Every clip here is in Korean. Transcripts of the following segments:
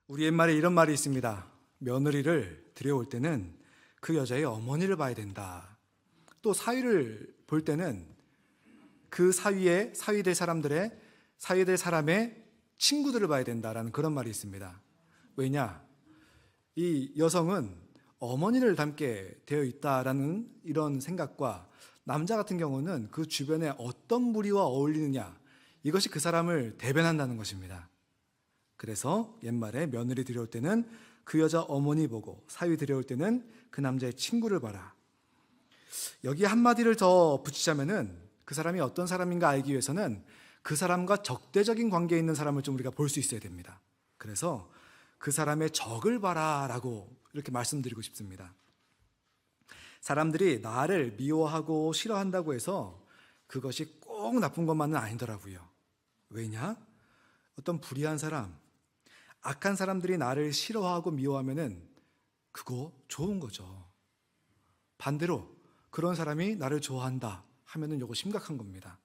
우리 옛말에 이런 말이 있습니다. 며느리를 들여올 때는 그 여자의 어머니를 봐야 된다. 또 사위를 볼 때는 그 사위될 사람의 친구들을 봐야 된다라는 그런 말이 있습니다. 왜냐? 이 여성은 어머니를 닮게 되어 있다라는 이런 생각과 남자 같은 경우는 그 주변에 어떤 무리와 어울리느냐, 이것이 그 사람을 대변한다는 것입니다. 그래서 옛말에 며느리 들여올 때는 그 여자 어머니 보고 사위 들여올 때는 그 남자의 친구를 봐라. 여기 한마디를 더 붙이자면은 그 사람이 어떤 사람인가 알기 위해서는 그 사람과 적대적인 관계에 있는 사람을 좀 우리가 볼 수 있어야 됩니다. 그래서 그 사람의 적을 봐라라고 이렇게 말씀드리고 싶습니다. 사람들이 나를 미워하고 싫어한다고 해서 그것이 꼭 나쁜 것만은 아니더라고요. 왜냐? 어떤 불의한 사람, 악한 사람들이 나를 싫어하고 미워하면은 그거 좋은 거죠. 반대로 그런 사람이 나를 좋아한다 하면은 이거 심각한 겁니다.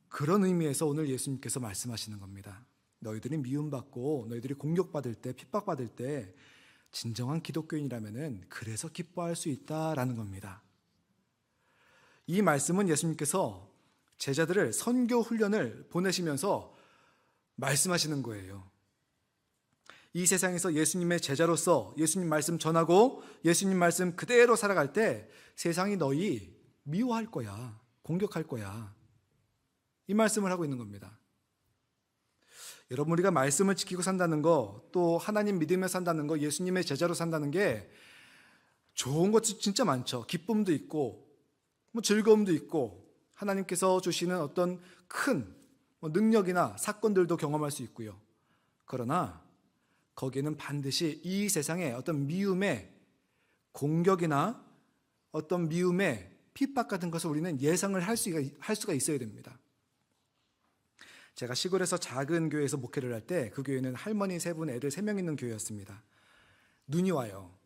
그런 의미에서 오늘 예수님께서 말씀하시는 겁니다. 너희들이 미움받고 너희들이 공격받을 때, 핍박받을 때 진정한 기독교인이라면은 그래서 기뻐할 수 있다라는 겁니다. 이 말씀은 예수님께서 제자들을 선교 훈련을 보내시면서 말씀하시는 거예요. 이 세상에서 예수님의 제자로서 예수님 말씀 전하고 예수님 말씀 그대로 살아갈 때 세상이 너희 미워할 거야, 공격할 거야, 이 말씀을 하고 있는 겁니다. 여러분, 우리가 말씀을 지키고 산다는 거, 또 하나님 믿으며 산다는 거, 예수님의 제자로 산다는 게 좋은 것도 진짜 많죠. 기쁨도 있고 즐거움도 있고 하나님께서 주시는 어떤 큰 능력이나 사건들도 경험할 수 있고요. 그러나 거기에는 반드시 이 세상의 어떤 미움의 공격이나 어떤 미움의 핍박 같은 것을 우리는 예상을 할 수가 있어야 됩니다. 제가 시골에서 작은 교회에서 목회를 할 때 그 교회는 할머니 3분, 애들 3명 있는 교회였습니다. 눈이 와요.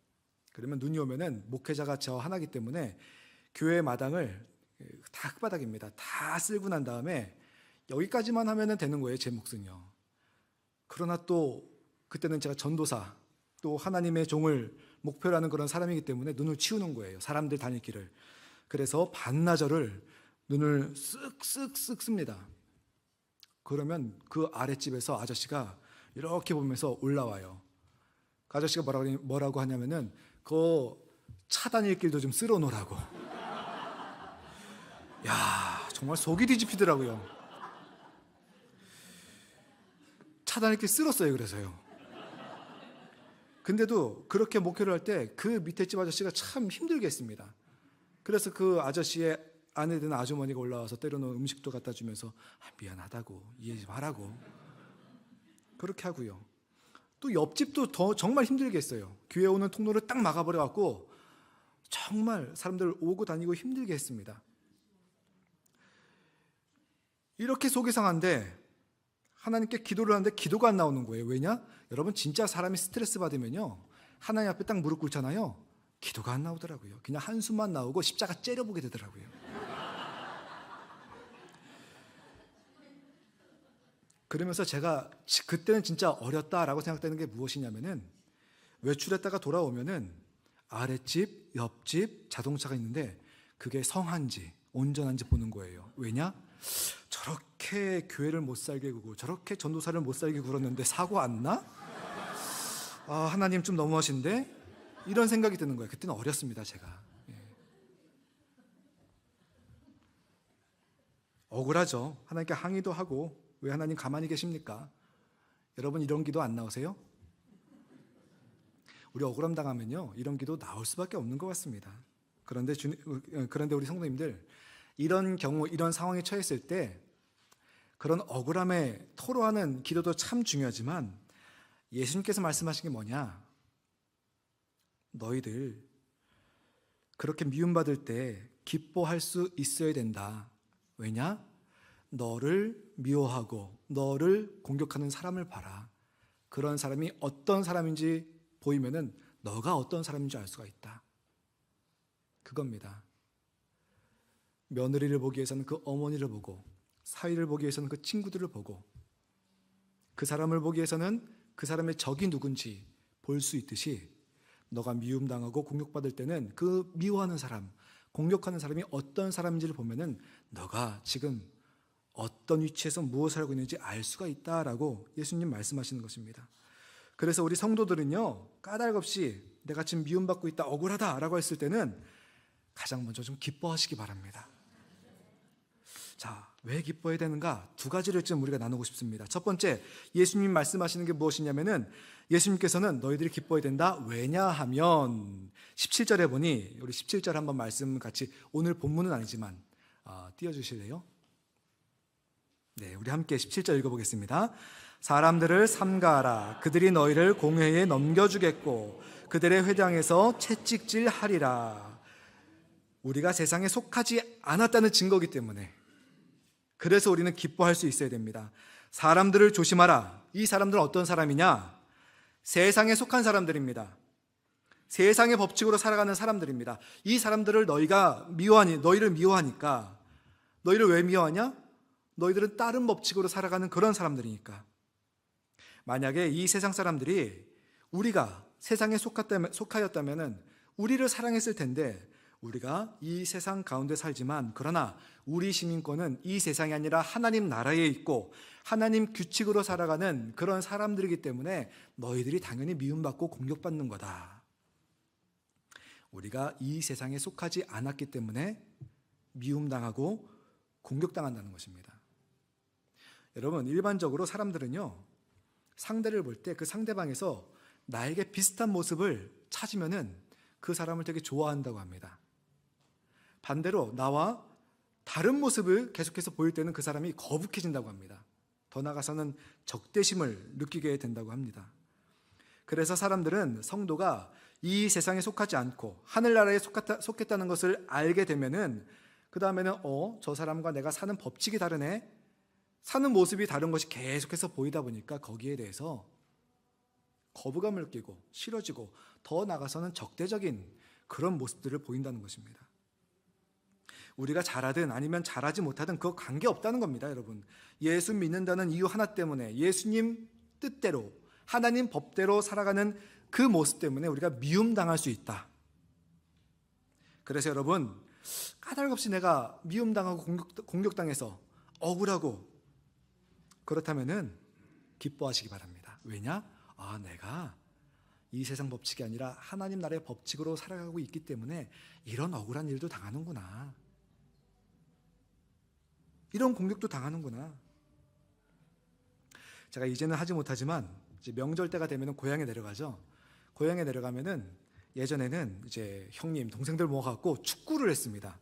그러면 눈이 오면은 목회자가 저 하나이기 때문에 교회 마당을 다 흙바닥입니다. 다 쓸고 난 다음에 여기까지만 하면 되는 거예요, 제 몫은요. 그러나 또 그때는 제가 전도사, 또 하나님의 종을 목표로 하는 그런 사람이기 때문에 눈을 치우는 거예요, 사람들 다닐 길을. 그래서 반나절을 눈을 쓱쓱쓱 씁니다. 그러면 그 아랫집에서 아저씨가 이렇게 보면서 올라와요. 그 아저씨가 뭐라고 하냐면은 그 차 다닐 길도 좀 쓸어 놓으라고. 야, 정말 속이 뒤집히더라고요. 차 다닐 길 쓸었어요. 그래서요. 근데도 그렇게 목회를 할 때 그 밑에 집 아저씨가 참 힘들게 했습니다. 그래서 그 아저씨의 아내 된 아주머니가 올라와서 때려놓은 음식도 갖다 주면서 미안하다고, 이해 좀 하라고 그렇게 하고요. 또 옆집도 정말 힘들게 했어요. 교회 오는 통로를 딱 막아버려갖고 정말 사람들 오고 다니고 힘들게 했습니다. 이렇게 속이 상한데 하나님께 기도를 하는데 기도가 안 나오는 거예요. 왜냐? 여러분, 진짜 사람이 스트레스 받으면요, 하나님 앞에 딱 무릎 꿇잖아요, 기도가 안 나오더라고요. 그냥 한숨만 나오고 십자가 째려보게 되더라고요. 그러면서 제가 그때는 진짜 어렸다라고 생각되는 게 무엇이냐면은, 외출했다가 돌아오면은 아랫집, 옆집 자동차가 있는데 그게 성한지 온전한지 보는 거예요. 왜냐? 저렇게 교회를 못 살게 구고 저렇게 전도사를 못 살게 굴었는데 사고 안 나? 하나님 좀 너무하신데? 이런 생각이 드는 거예요. 그때는 어렸습니다, 제가. 억울하죠. 하나님께 항의도 하고, 왜 하나님 가만히 계십니까? 여러분, 이런 기도 안 나오세요? 우리 억울함 당하면요, 이런 기도 나올 수밖에 없는 것 같습니다. 그런데 우리 성도님들, 이런 경우, 이런 상황에 처했을 때 그런 억울함에 토로하는 기도도 참 중요하지만 예수님께서 말씀하신 게 뭐냐? 너희들 그렇게 미움받을 때 기뻐할 수 있어야 된다. 왜냐? 너를 미워하고 너를 공격하는 사람을 봐라. 그런 사람이 어떤 사람인지 보이면은 너가 어떤 사람인지 알 수가 있다. 그겁니다. 며느리를 보기 위해서는 그 어머니를 보고, 사위를 보기 위해서는 그 친구들을 보고, 그 사람을 보기 위해서는 그 사람의 적이 누군지 볼 수 있듯이 너가 미움당하고 공격받을 때는 그 미워하는 사람, 공격하는 사람이 어떤 사람인지를 보면은 너가 지금 어떤 위치에서 무엇을 하고 있는지 알 수가 있다라고 예수님 말씀하시는 것입니다. 그래서 우리 성도들은요, 까닭 없이 내가 지금 미움받고 있다, 억울하다라고 했을 때는 가장 먼저 좀 기뻐하시기 바랍니다. 자, 왜 기뻐해야 되는가? 두 가지를 좀 우리가 나누고 싶습니다. 첫 번째, 예수님 말씀하시는 게 무엇이냐면은 예수님께서는 너희들이 기뻐해야 된다. 왜냐하면 17절에 보니, 우리 17절 한번 말씀 같이, 오늘 본문은 아니지만 띄워주실래요? 네, 우리 함께 17절 읽어보겠습니다. 사람들을 삼가하라. 그들이 너희를 공회에 넘겨주겠고 그들의 회당에서 채찍질하리라. 우리가 세상에 속하지 않았다는 증거이기 때문에, 그래서 우리는 기뻐할 수 있어야 됩니다. 사람들을 조심하라. 이 사람들은 어떤 사람이냐? 세상에 속한 사람들입니다. 세상의 법칙으로 살아가는 사람들입니다. 이 사람들을 너희를 미워하니까. 너희를 왜 미워하냐? 너희들은 다른 법칙으로 살아가는 그런 사람들이니까. 만약에 이 세상 사람들이 우리가 세상에 속하였다면 우리를 사랑했을 텐데, 우리가 이 세상 가운데 살지만 그러나 우리 시민권은 이 세상이 아니라 하나님 나라에 있고 하나님 규칙으로 살아가는 그런 사람들이기 때문에 너희들이 당연히 미움받고 공격받는 거다. 우리가 이 세상에 속하지 않았기 때문에 미움당하고 공격당한다는 것입니다. 여러분, 일반적으로 사람들은요, 상대를 볼 때 그 상대방에서 나에게 비슷한 모습을 찾으면은 그 사람을 되게 좋아한다고 합니다. 반대로 나와 다른 모습을 계속해서 보일 때는 그 사람이 거북해진다고 합니다. 더 나아가서는 적대심을 느끼게 된다고 합니다. 그래서 사람들은 성도가 이 세상에 속하지 않고 하늘나라에 속했다는 것을 알게 되면은 그 다음에는 저 사람과 내가 사는 법칙이 다르네, 사는 모습이 다른 것이 계속해서 보이다 보니까 거기에 대해서 거부감을 느끼고 싫어지고 더 나아가서는 적대적인 그런 모습들을 보인다는 것입니다. 우리가 잘하든 아니면 잘하지 못하든 그거 관계없다는 겁니다, 여러분. 예수 믿는다는 이유 하나 때문에, 예수님 뜻대로 하나님 법대로 살아가는 그 모습 때문에 우리가 미움당할 수 있다. 그래서 여러분, 까닭없이 내가 미움당하고 공격당해서 억울하고 그렇다면은 기뻐하시기 바랍니다. 왜냐? 내가 이 세상 법칙이 아니라 하나님 나라의 법칙으로 살아가고 있기 때문에 이런 억울한 일도 당하는구나, 이런 공격도 당하는구나. 제가 이제는 하지 못하지만 이제 명절 때가 되면 고향에 내려가죠. 고향에 내려가면은 예전에는 이제 형님, 동생들 모아갖고 축구를 했습니다.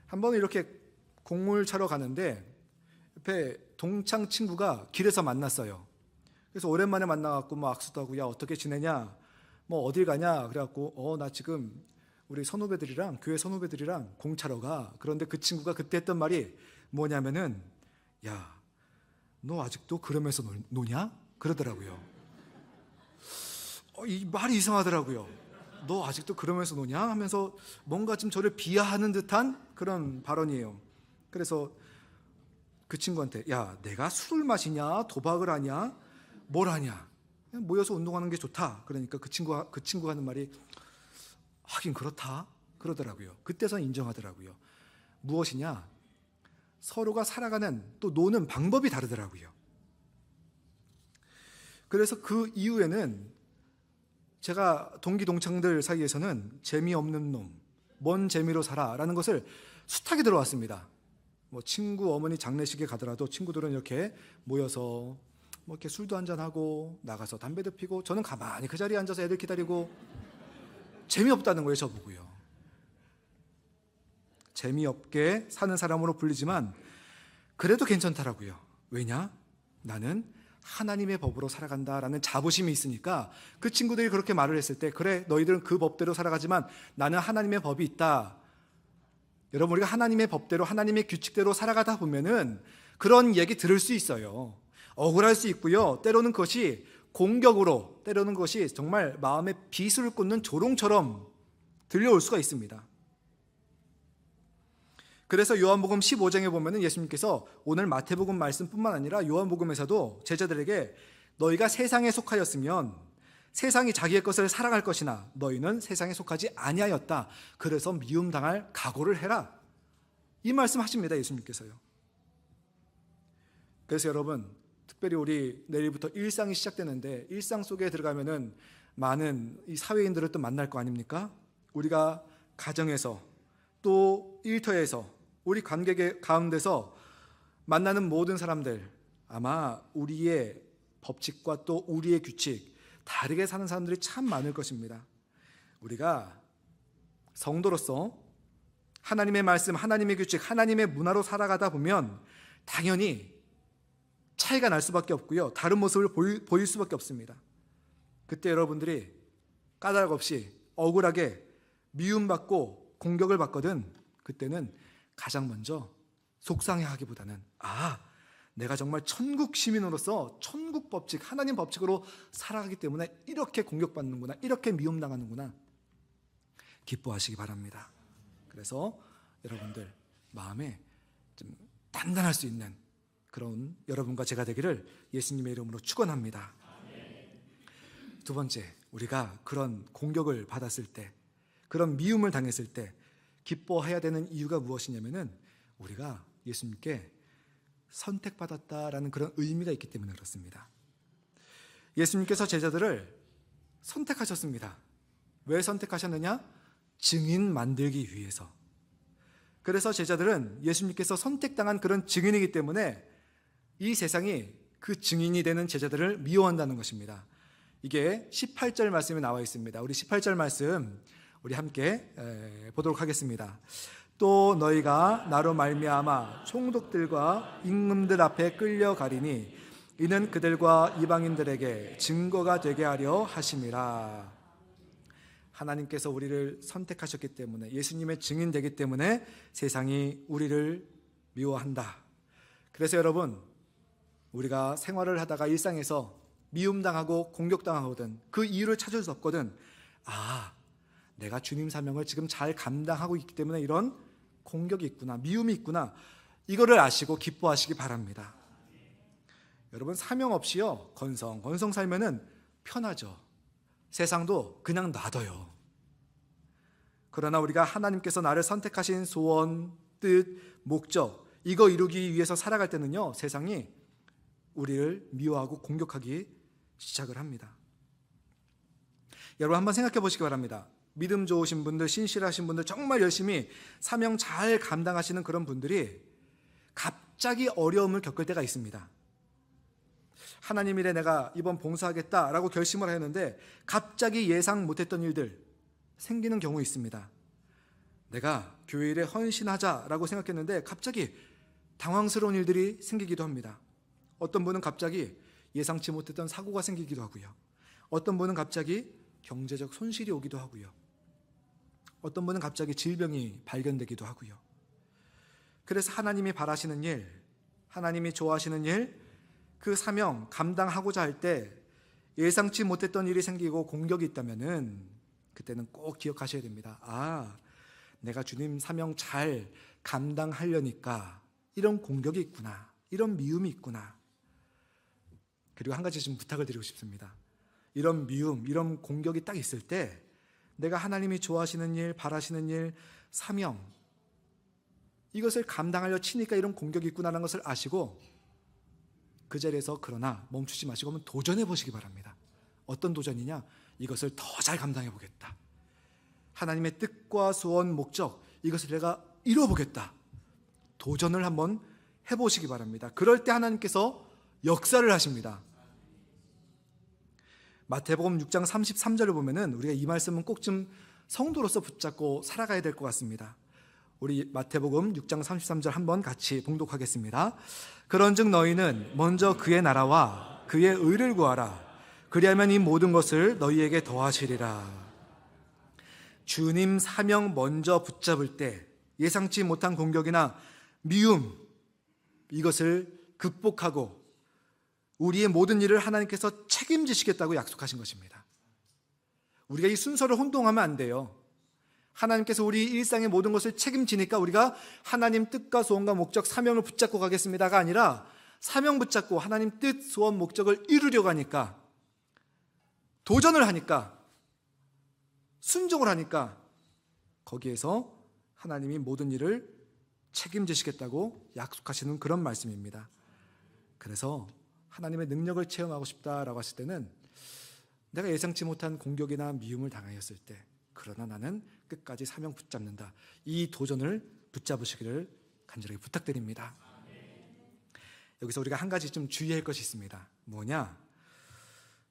한 번은 이렇게 공물 차러 가는데 옆에 동창 친구가 길에서 만났어요. 그래서 오랜만에 만나갖고 뭐 악수도 하고, 야 어떻게 지내냐, 뭐 어딜 가냐, 그래갖고 나 지금 우리 선후배들이랑, 교회 선후배들이랑 공 차러 가. 그런데 그 친구가 그때 했던 말이 뭐냐면은, 야 너 아직도 그러면서 노냐? 그러더라고요. 이 말이 이상하더라고요. 너 아직도 그러면서 노냐? 하면서 뭔가 좀 저를 비하하는 듯한 그런 발언이에요. 그래서 그 친구한테, 야 내가 술을 마시냐, 도박을 하냐, 뭘 하냐, 그냥 모여서 운동하는 게 좋다. 그러니까 그 친구가 하는 말이, 하긴 그렇다, 그러더라고요. 그때선 인정하더라고요. 무엇이냐? 서로가 살아가는, 또 노는 방법이 다르더라고요. 그래서 그 이후에는 제가 동기 동창들 사이에서는 재미없는 놈, 뭔 재미로 살아라는 것을 숱하게 들어왔습니다. 뭐 친구 어머니 장례식에 가더라도 친구들은 이렇게 모여서 뭐 이렇게 술도 한잔하고 나가서 담배도 피고, 저는 가만히 그 자리에 앉아서 애들 기다리고, 재미없다는 거예요, 저보고요. 재미없게 사는 사람으로 불리지만 그래도 괜찮더라고요. 왜냐? 나는 하나님의 법으로 살아간다라는 자부심이 있으니까 그 친구들이 그렇게 말을 했을 때, 그래 너희들은 그 법대로 살아가지만 나는 하나님의 법이 있다. 여러분, 우리가 하나님의 법대로 하나님의 규칙대로 살아가다 보면은 그런 얘기 들을 수 있어요. 억울할 수 있고요. 때로는 그것이 공격으로, 때로는 그것이 정말 마음에 비수를 꽂는 조롱처럼 들려올 수가 있습니다. 그래서 요한복음 15장에 보면은 예수님께서 오늘 마태복음 말씀뿐만 아니라 요한복음에서도 제자들에게 너희가 세상에 속하였으면 세상이 자기의 것을 사랑할 것이나 너희는 세상에 속하지 아니하였다. 그래서 미움당할 각오를 해라. 이 말씀하십니다, 예수님께서요. 그래서 여러분, 특별히 우리 내일부터 일상이 시작되는데 일상 속에 들어가면은 많은 이 사회인들을 또 만날 거 아닙니까? 우리가 가정에서 또 일터에서 우리 관계 가운데서 만나는 모든 사람들, 아마 우리의 법칙과 또 우리의 규칙 다르게 사는 사람들이 참 많을 것입니다. 우리가 성도로서 하나님의 말씀, 하나님의 규칙, 하나님의 문화로 살아가다 보면 당연히 차이가 날 수밖에 없고요, 다른 모습을 보일 수밖에 없습니다. 그때 여러분들이 까닭 없이 억울하게 미움받고 공격을 받거든, 그때는 가장 먼저 속상해하기보다는 내가 정말 천국 시민으로서 천국 법칙, 하나님 법칙으로 살아가기 때문에 이렇게 공격받는구나, 이렇게 미움당하는구나, 기뻐하시기 바랍니다. 그래서 여러분들 마음에 좀 단단할 수 있는 그런 여러분과 제가 되기를 예수님의 이름으로 축원합니다. 두 번째, 우리가 그런 공격을 받았을 때, 그런 미움을 당했을 때 기뻐해야 되는 이유가 무엇이냐면은 우리가 예수님께 선택받았다라는 그런 의미가 있기 때문에 그렇습니다. 예수님께서 제자들을 선택하셨습니다. 왜 선택하셨느냐? 증인 만들기 위해서. 그래서 제자들은 예수님께서 선택당한 그런 증인이기 때문에 이 세상이 그 증인이 되는 제자들을 미워한다는 것입니다. 이게 18절 말씀에 나와 있습니다. 우리 18절 말씀 우리 함께 보도록 하겠습니다. 또 너희가 나로 말미암아 총독들과 임금들 앞에 끌려가리니 이는 그들과 이방인들에게 증거가 되게 하려 하심이라. 하나님께서 우리를 선택하셨기 때문에, 예수님의 증인되기 때문에 세상이 우리를 미워한다. 그래서 여러분, 우리가 생활을 하다가 일상에서 미움당하고 공격당하거든, 그 이유를 찾을 수 없거든. 내가 주님 사명을 지금 잘 감당하고 있기 때문에 이런 공격이 있구나, 미움이 있구나, 이거를 아시고 기뻐하시기 바랍니다. 여러분, 사명 없이요 건성 살면은 편하죠. 세상도 그냥 놔둬요. 그러나 우리가 하나님께서 나를 선택하신 소원, 뜻, 목적, 이거 이루기 위해서 살아갈 때는요, 세상이 우리를 미워하고 공격하기 시작을 합니다. 여러분, 한번 생각해 보시기 바랍니다. 믿음 좋으신 분들, 신실하신 분들, 정말 열심히 사명 잘 감당하시는 그런 분들이 갑자기 어려움을 겪을 때가 있습니다. 하나님 일에 내가 이번 봉사하겠다라고 결심을 했는데 갑자기 예상 못했던 일들 생기는 경우 있습니다. 내가 교회 일에 헌신하자라고 생각했는데 갑자기 당황스러운 일들이 생기기도 합니다. 어떤 분은 갑자기 예상치 못했던 사고가 생기기도 하고요. 어떤 분은 갑자기 경제적 손실이 오기도 하고요. 어떤 분은 갑자기 질병이 발견되기도 하고요. 그래서 하나님이 바라시는 일, 하나님이 좋아하시는 일, 그 사명 감당하고자 할 때 예상치 못했던 일이 생기고 공격이 있다면은 그때는 꼭 기억하셔야 됩니다. 내가 주님 사명 잘 감당하려니까 이런 공격이 있구나, 이런 미움이 있구나. 그리고 한 가지 좀 부탁을 드리고 싶습니다. 이런 미움, 이런 공격이 딱 있을 때 내가 하나님이 좋아하시는 일, 바라시는 일, 사명, 이것을 감당하려 치니까 이런 공격이 있구나라는 것을 아시고 그 자리에서 그러나 멈추지 마시고 한번 도전해 보시기 바랍니다. 어떤 도전이냐? 이것을 더 잘 감당해 보겠다. 하나님의 뜻과 소원, 목적, 이것을 내가 이루어보겠다. 도전을 한번 해보시기 바랍니다. 그럴 때 하나님께서 역사를 하십니다. 마태복음 6장 33절을 보면은 우리가 이 말씀은 꼭 좀 성도로서 붙잡고 살아가야 될 것 같습니다. 우리 마태복음 6장 33절 한번 같이 봉독하겠습니다. 그런즉 너희는 먼저 그의 나라와 그의 의를 구하라. 그리하면 이 모든 것을 너희에게 더하시리라. 주님 사명 먼저 붙잡을 때 예상치 못한 공격이나 미움, 이것을 극복하고 우리의 모든 일을 하나님께서 책임지시겠다고 약속하신 것입니다. 우리가 이 순서를 혼동하면 안 돼요. 하나님께서 우리 일상의 모든 것을 책임지니까 우리가 하나님 뜻과 소원과 목적, 사명을 붙잡고 가겠습니다가 아니라 사명 붙잡고 하나님 뜻, 소원, 목적을 이루려고 하니까, 도전을 하니까, 순종을 하니까 거기에서 하나님이 모든 일을 책임지시겠다고 약속하시는 그런 말씀입니다. 그래서 하나님의 능력을 체험하고 싶다라고 했을 때는 내가 예상치 못한 공격이나 미움을 당하였을 때, 그러나 나는 끝까지 사명 붙잡는다, 이 도전을 붙잡으시기를 간절하게 부탁드립니다. 여기서 우리가 한 가지 좀 주의할 것이 있습니다. 뭐냐?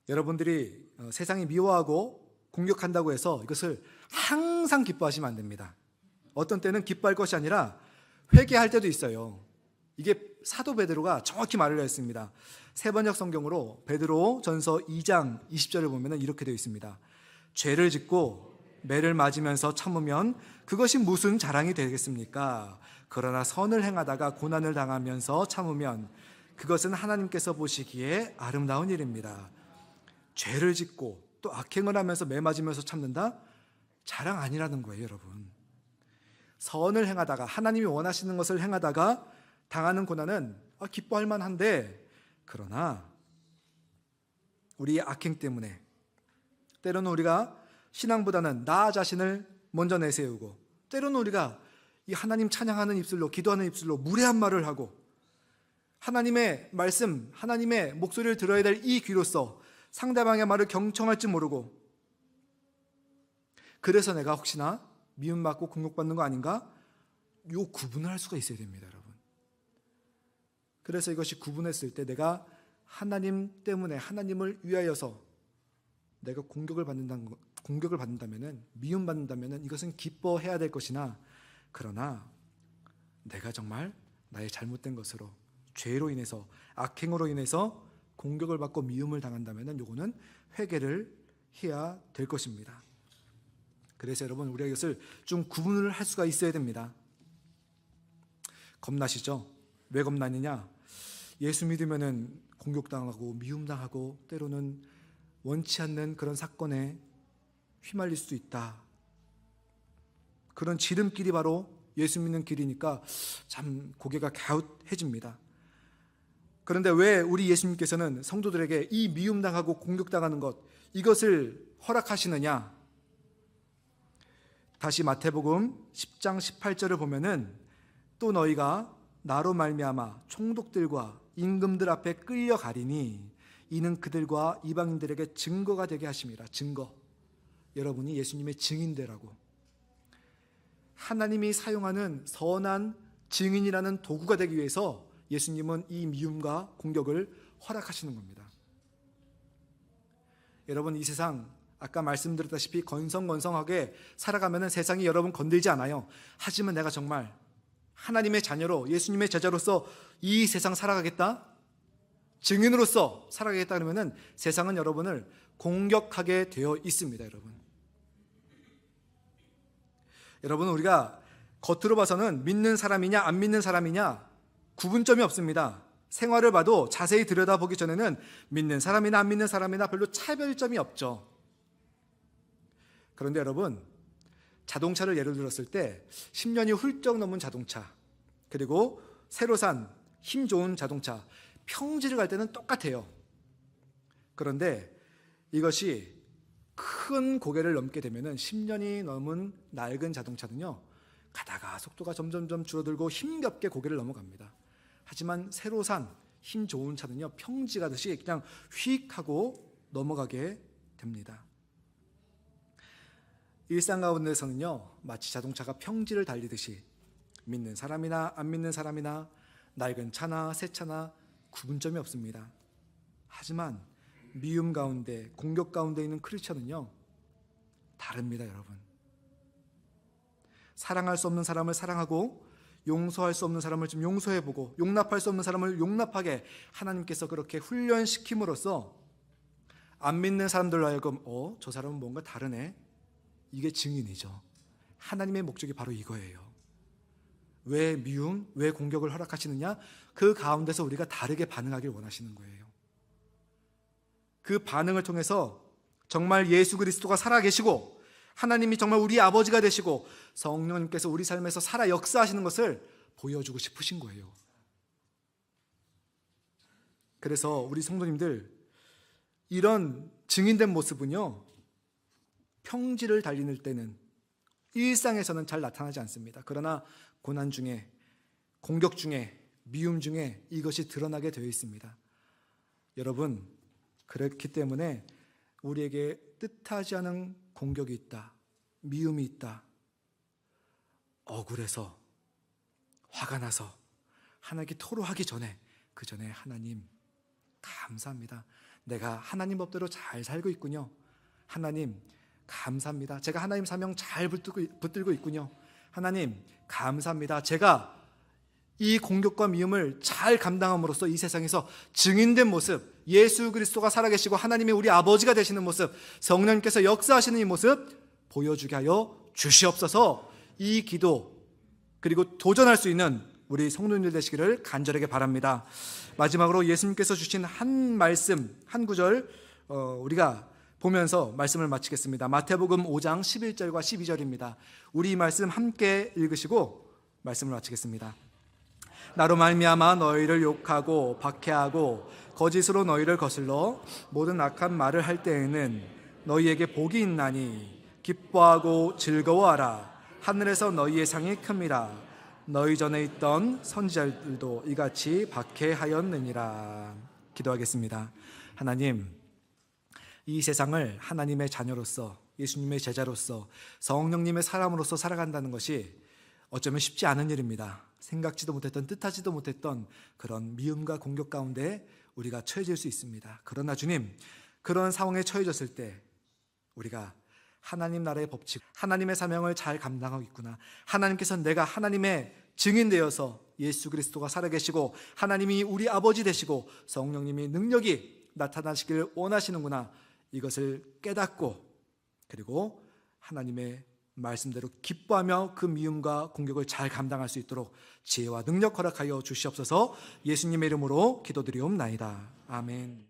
여러분들이 세상이 미워하고 공격한다고 해서 이것을 항상 기뻐하시면 안 됩니다. 어떤 때는 기뻐할 것이 아니라 회개할 때도 있어요. 이게 사도 베드로가 정확히 말을 했습니다. 세번역 성경으로 베드로 전서 2장 20절을 보면 이렇게 되어 있습니다. 죄를 짓고 매를 맞으면서 참으면 그것이 무슨 자랑이 되겠습니까? 그러나 선을 행하다가 고난을 당하면서 참으면 그것은 하나님께서 보시기에 아름다운 일입니다. 죄를 짓고 또 악행을 하면서 매 맞으면서 참는다? 자랑 아니라는 거예요, 여러분. 선을 행하다가, 하나님이 원하시는 것을 행하다가 당하는 고난은 기뻐할 만한데, 그러나 우리의 악행 때문에 때로는 우리가 신앙보다는 나 자신을 먼저 내세우고, 때로는 우리가 이 하나님 찬양하는 입술로, 기도하는 입술로 무례한 말을 하고, 하나님의 말씀, 하나님의 목소리를 들어야 될 이 귀로서 상대방의 말을 경청할 줄 모르고, 그래서 내가 혹시나 미움받고 공격받는 거 아닌가? 요 구분을 할 수가 있어야 됩니다, 여러분. 그래서 이것이 구분했을 때 내가 하나님 때문에, 하나님을 위하여서 내가 공격을 받는다면은, 미움받는다면은 이것은 기뻐해야 될 것이나, 그러나 내가 정말 나의 잘못된 것으로, 죄로 인해서, 악행으로 인해서 공격을 받고 미움을 당한다면은 요거는 회개를 해야 될 것입니다. 그래서 여러분, 우리가 이것을 좀 구분을 할 수가 있어야 됩니다. 겁나시죠? 왜 겁나느냐? 예수 믿으면은 공격당하고 미움당하고 때로는 원치 않는 그런 사건에 휘말릴 수 있다. 그런 지름길이 바로 예수 믿는 길이니까 참 고개가 갸웃해집니다. 그런데 왜 우리 예수님께서는 성도들에게 이 미움당하고 공격당하는 것, 이것을 허락하시느냐? 다시 마태복음 10장 18절을 보면은 또 너희가 나로 말미암아 총독들과 임금들 앞에 끌려가리니 이는 그들과 이방인들에게 증거가 되게 하심이라. 증거. 여러분이 예수님의 증인되라고. 하나님이 사용하는 선한 증인이라는 도구가 되기 위해서 예수님은 이 미움과 공격을 허락하시는 겁니다. 여러분, 이 세상 아까 말씀드렸다시피 건성건성하게 살아가면 세상이 여러분 건들지 않아요. 하지만 내가 정말 하나님의 자녀로, 예수님의 제자로서 이 세상 살아가겠다, 증인으로서 살아가겠다 그러면 세상은 여러분을 공격하게 되어 있습니다. 여러분, 우리가 겉으로 봐서는 믿는 사람이냐 안 믿는 사람이냐 구분점이 없습니다. 생활을 봐도 자세히 들여다보기 전에는 믿는 사람이나 안 믿는 사람이나 별로 차별점이 없죠. 그런데 여러분, 자동차를 예를 들었을 때 10년이 훌쩍 넘은 자동차, 그리고 새로 산 힘 좋은 자동차, 평지를 갈 때는 똑같아요. 그런데 이것이 큰 고개를 넘게 되면 10년이 넘은 낡은 자동차는요, 가다가 속도가 점점점 줄어들고 힘겹게 고개를 넘어갑니다. 하지만 새로 산 힘 좋은 차는요, 평지 가듯이 그냥 휙 하고 넘어가게 됩니다. 일상 가운데서는요, 마치 자동차가 평지를 달리듯이 믿는 사람이나 안 믿는 사람이나 낡은 차나 새 차나 구분점이 없습니다. 하지만 미움 가운데, 공격 가운데 있는 크리스천은요, 다릅니다. 여러분, 사랑할 수 없는 사람을 사랑하고 용서할 수 없는 사람을 좀 용서해보고 용납할 수 없는 사람을 용납하게 하나님께서 그렇게 훈련시킴으로써 안 믿는 사람들로 하여금 저 사람은 뭔가 다르네, 이게 증인이죠. 하나님의 목적이 바로 이거예요. 왜 미움, 왜 공격을 허락하시느냐? 그 가운데서 우리가 다르게 반응하길 원하시는 거예요. 그 반응을 통해서 정말 예수 그리스도가 살아계시고 하나님이 정말 우리 아버지가 되시고 성령님께서 우리 삶에서 살아 역사하시는 것을 보여주고 싶으신 거예요. 그래서 우리 성도님들, 이런 증인된 모습은요, 평지를 달리는 때는, 일상에서는 잘 나타나지 않습니다. 그러나 고난 중에, 공격 중에, 미움 중에 이것이 드러나게 되어 있습니다. 여러분, 그렇기 때문에 우리에게 뜻하지 않은 공격이 있다, 미움이 있다, 억울해서, 화가 나서 하나님께 토로하기 전에, 그 전에 하나님 감사합니다. 내가 하나님 법대로 잘 살고 있군요. 하나님 감사합니다. 제가 하나님 사명 잘 붙들고 있군요. 하나님 감사합니다. 제가 이 공격과 미움을 잘 감당함으로써 이 세상에서 증인된 모습, 예수 그리스도가 살아계시고 하나님이 우리 아버지가 되시는 모습, 성령님께서 역사하시는 이 모습 보여주게 하여 주시옵소서. 이 기도, 그리고 도전할 수 있는 우리 성도님들 되시기를 간절하게 바랍니다. 마지막으로 예수님께서 주신 한 말씀, 한 구절 우리가 보면서 말씀을 마치겠습니다. 마태복음 5장 11절과 12절입니다. 우리 이 말씀 함께 읽으시고 말씀을 마치겠습니다. 나로 말미암아 너희를 욕하고 박해하고 거짓으로 너희를 거슬러 모든 악한 말을 할 때에는 너희에게 복이 있나니 기뻐하고 즐거워하라. 하늘에서 너희의 상이 큽니다. 너희 전에 있던 선지자들도 이같이 박해하였느니라. 기도하겠습니다. 하나님, 이 세상을 하나님의 자녀로서, 예수님의 제자로서, 성령님의 사람으로서 살아간다는 것이 어쩌면 쉽지 않은 일입니다. 생각지도 못했던, 뜻하지도 못했던 그런 미움과 공격 가운데 우리가 처해질 수 있습니다. 그러나 주님, 그런 상황에 처해졌을 때 우리가 하나님 나라의 법칙, 하나님의 사명을 잘 감당하고 있구나, 하나님께서 내가 하나님의 증인되어서 예수 그리스도가 살아계시고 하나님이 우리 아버지 되시고 성령님이 능력이 나타나시길 원하시는구나, 이것을 깨닫고 그리고 하나님의 말씀대로 기뻐하며 그 미움과 공격을 잘 감당할 수 있도록 지혜와 능력 허락하여 주시옵소서. 예수님의 이름으로 기도드리옵나이다. 아멘.